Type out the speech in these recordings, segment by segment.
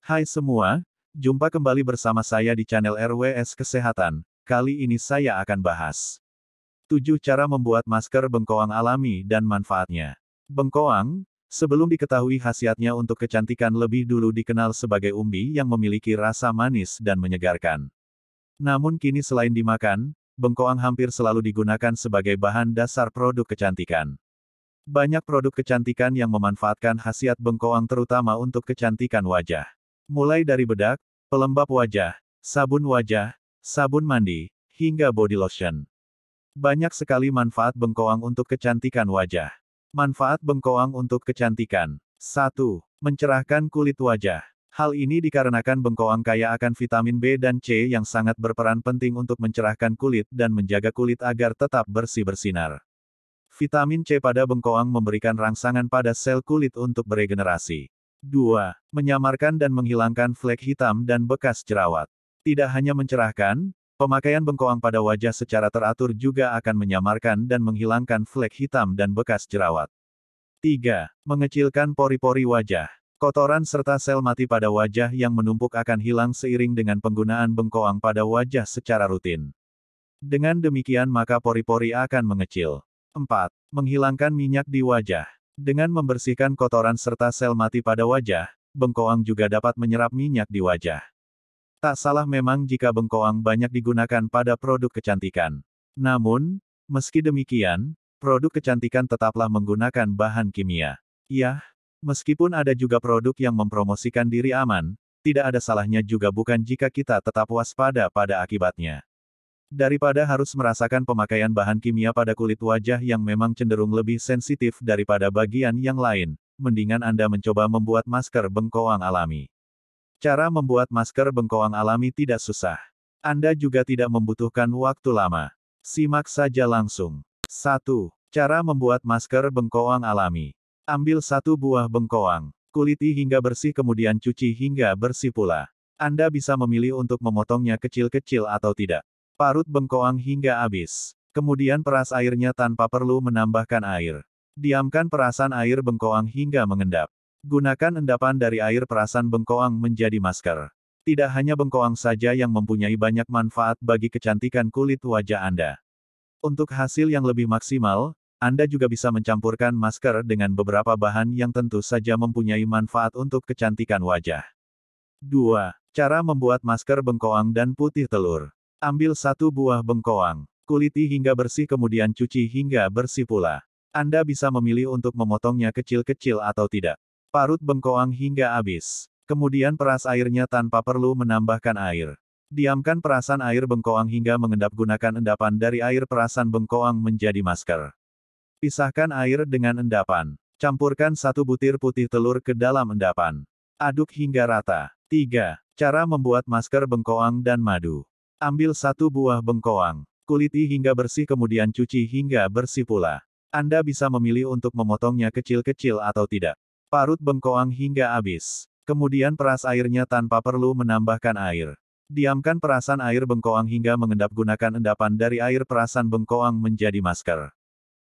Hai semua, jumpa kembali bersama saya di channel RWS Kesehatan. Kali ini saya akan bahas 7 cara membuat masker bengkoang alami dan manfaatnya. Bengkoang, sebelum diketahui khasiatnya untuk kecantikan lebih dulu dikenal sebagai umbi yang memiliki rasa manis dan menyegarkan. Namun kini selain dimakan, bengkoang hampir selalu digunakan sebagai bahan dasar produk kecantikan. Banyak produk kecantikan yang memanfaatkan khasiat bengkoang terutama untuk kecantikan wajah. Mulai dari bedak, pelembab wajah, sabun mandi, hingga body lotion. Banyak sekali manfaat bengkoang untuk kecantikan wajah. Manfaat bengkoang untuk kecantikan. 1. Mencerahkan kulit wajah. Hal ini dikarenakan bengkoang kaya akan vitamin B dan C yang sangat berperan penting untuk mencerahkan kulit dan menjaga kulit agar tetap bersih bersinar. Vitamin C pada bengkoang memberikan rangsangan pada sel kulit untuk beregenerasi. 2. Menyamarkan dan menghilangkan flek hitam dan bekas jerawat. Tidak hanya mencerahkan, pemakaian bengkoang pada wajah secara teratur juga akan menyamarkan dan menghilangkan flek hitam dan bekas jerawat. 3. Mengecilkan pori-pori wajah. Kotoran serta sel mati pada wajah yang menumpuk akan hilang seiring dengan penggunaan bengkoang pada wajah secara rutin. Dengan demikian maka pori-pori akan mengecil. 4. Menghilangkan minyak di wajah. Dengan membersihkan kotoran serta sel mati pada wajah, bengkoang juga dapat menyerap minyak di wajah. Tak salah memang jika bengkoang banyak digunakan pada produk kecantikan. Namun, meski demikian, produk kecantikan tetaplah menggunakan bahan kimia. Ya, meskipun ada juga produk yang mempromosikan diri aman, tidak ada salahnya juga bukan jika kita tetap waspada pada akibatnya. Daripada harus merasakan pemakaian bahan kimia pada kulit wajah yang memang cenderung lebih sensitif daripada bagian yang lain, mendingan Anda mencoba membuat masker bengkoang alami. Cara membuat masker bengkoang alami tidak susah. Anda juga tidak membutuhkan waktu lama. Simak saja langsung. 1. Cara membuat masker bengkoang alami. Ambil 1 buah bengkoang. Kuliti hingga bersih kemudian cuci hingga bersih pula. Anda bisa memilih untuk memotongnya kecil-kecil atau tidak. Parut bengkoang hingga habis. Kemudian peras airnya tanpa perlu menambahkan air. Diamkan perasan air bengkoang hingga mengendap. Gunakan endapan dari air perasan bengkoang menjadi masker. Tidak hanya bengkoang saja yang mempunyai banyak manfaat bagi kecantikan kulit wajah Anda. Untuk hasil yang lebih maksimal, Anda juga bisa mencampurkan masker dengan beberapa bahan yang tentu saja mempunyai manfaat untuk kecantikan wajah. 2. Cara membuat masker bengkoang dan putih telur. Ambil 1 buah bengkoang. Kuliti hingga bersih kemudian cuci hingga bersih pula. Anda bisa memilih untuk memotongnya kecil-kecil atau tidak. Parut bengkoang hingga habis. Kemudian peras airnya tanpa perlu menambahkan air. Diamkan perasan air bengkoang hingga mengendap. Gunakan endapan dari air perasan bengkoang menjadi masker. Pisahkan air dengan endapan. Campurkan 1 butir putih telur ke dalam endapan. Aduk hingga rata. 3. Cara membuat masker bengkoang dan madu. Ambil 1 buah bengkoang. Kuliti hingga bersih kemudian cuci hingga bersih pula. Anda bisa memilih untuk memotongnya kecil-kecil atau tidak. Parut bengkoang hingga habis. Kemudian peras airnya tanpa perlu menambahkan air. Diamkan perasan air bengkoang hingga mengendap. Gunakan endapan dari air perasan bengkoang menjadi masker.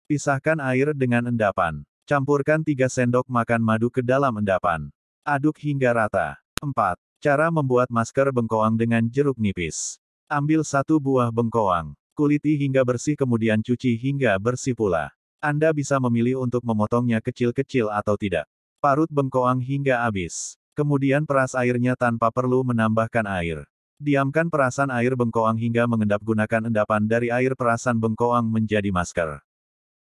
Pisahkan air dengan endapan. Campurkan 3 sendok makan madu ke dalam endapan. Aduk hingga rata. 4. Cara membuat masker bengkoang dengan jeruk nipis. Ambil 1 buah bengkoang. Kuliti hingga bersih kemudian cuci hingga bersih pula. Anda bisa memilih untuk memotongnya kecil-kecil atau tidak. Parut bengkoang hingga habis. Kemudian peras airnya tanpa perlu menambahkan air. Diamkan perasan air bengkoang hingga mengendap. Gunakan endapan dari air perasan bengkoang menjadi masker.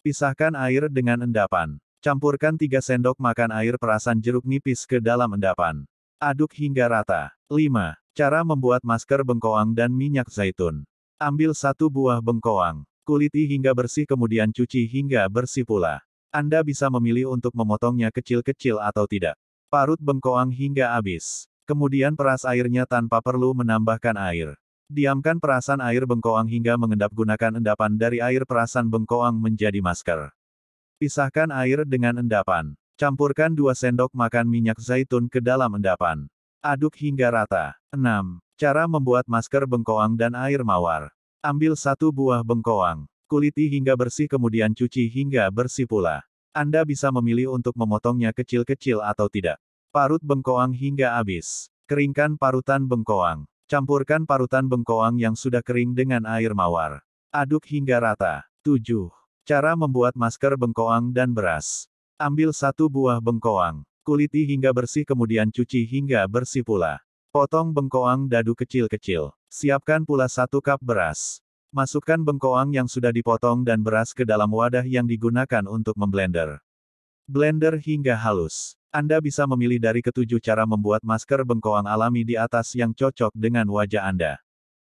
Pisahkan air dengan endapan. Campurkan 3 sendok makan air perasan jeruk nipis ke dalam endapan. Aduk hingga rata. 5. Cara membuat masker bengkoang dan minyak zaitun. Ambil 1 buah bengkoang. Kuliti hingga bersih kemudian cuci hingga bersih pula. Anda bisa memilih untuk memotongnya kecil-kecil atau tidak. Parut bengkoang hingga habis. Kemudian peras airnya tanpa perlu menambahkan air. Diamkan perasan air bengkoang hingga mengendap. Gunakan endapan dari air perasan bengkoang menjadi masker. Pisahkan air dengan endapan. Campurkan 2 sendok makan minyak zaitun ke dalam endapan. Aduk hingga rata. 6. Cara membuat masker bengkoang dan air mawar. Ambil 1 buah bengkoang. Kuliti hingga bersih kemudian cuci hingga bersih pula. Anda bisa memilih untuk memotongnya kecil-kecil atau tidak. Parut bengkoang hingga habis. Keringkan parutan bengkoang. Campurkan parutan bengkoang yang sudah kering dengan air mawar. Aduk hingga rata. 7. Cara membuat masker bengkoang dan beras. Ambil 1 buah bengkoang. Kuliti hingga bersih kemudian cuci hingga bersih pula. Potong bengkoang dadu kecil-kecil. Siapkan pula 1 cup beras. Masukkan bengkoang yang sudah dipotong dan beras ke dalam wadah yang digunakan untuk memblender. Blender hingga halus. Anda bisa memilih dari ketujuh cara membuat masker bengkoang alami di atas yang cocok dengan wajah Anda.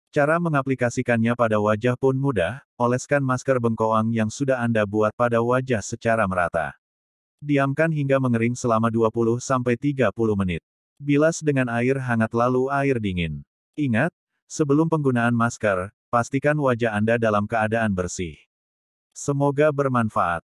Cara mengaplikasikannya pada wajah pun mudah, oleskan masker bengkoang yang sudah Anda buat pada wajah secara merata. Diamkan hingga mengering selama 20-30 menit. Bilas dengan air hangat lalu air dingin. Ingat, sebelum penggunaan masker, pastikan wajah Anda dalam keadaan bersih. Semoga bermanfaat.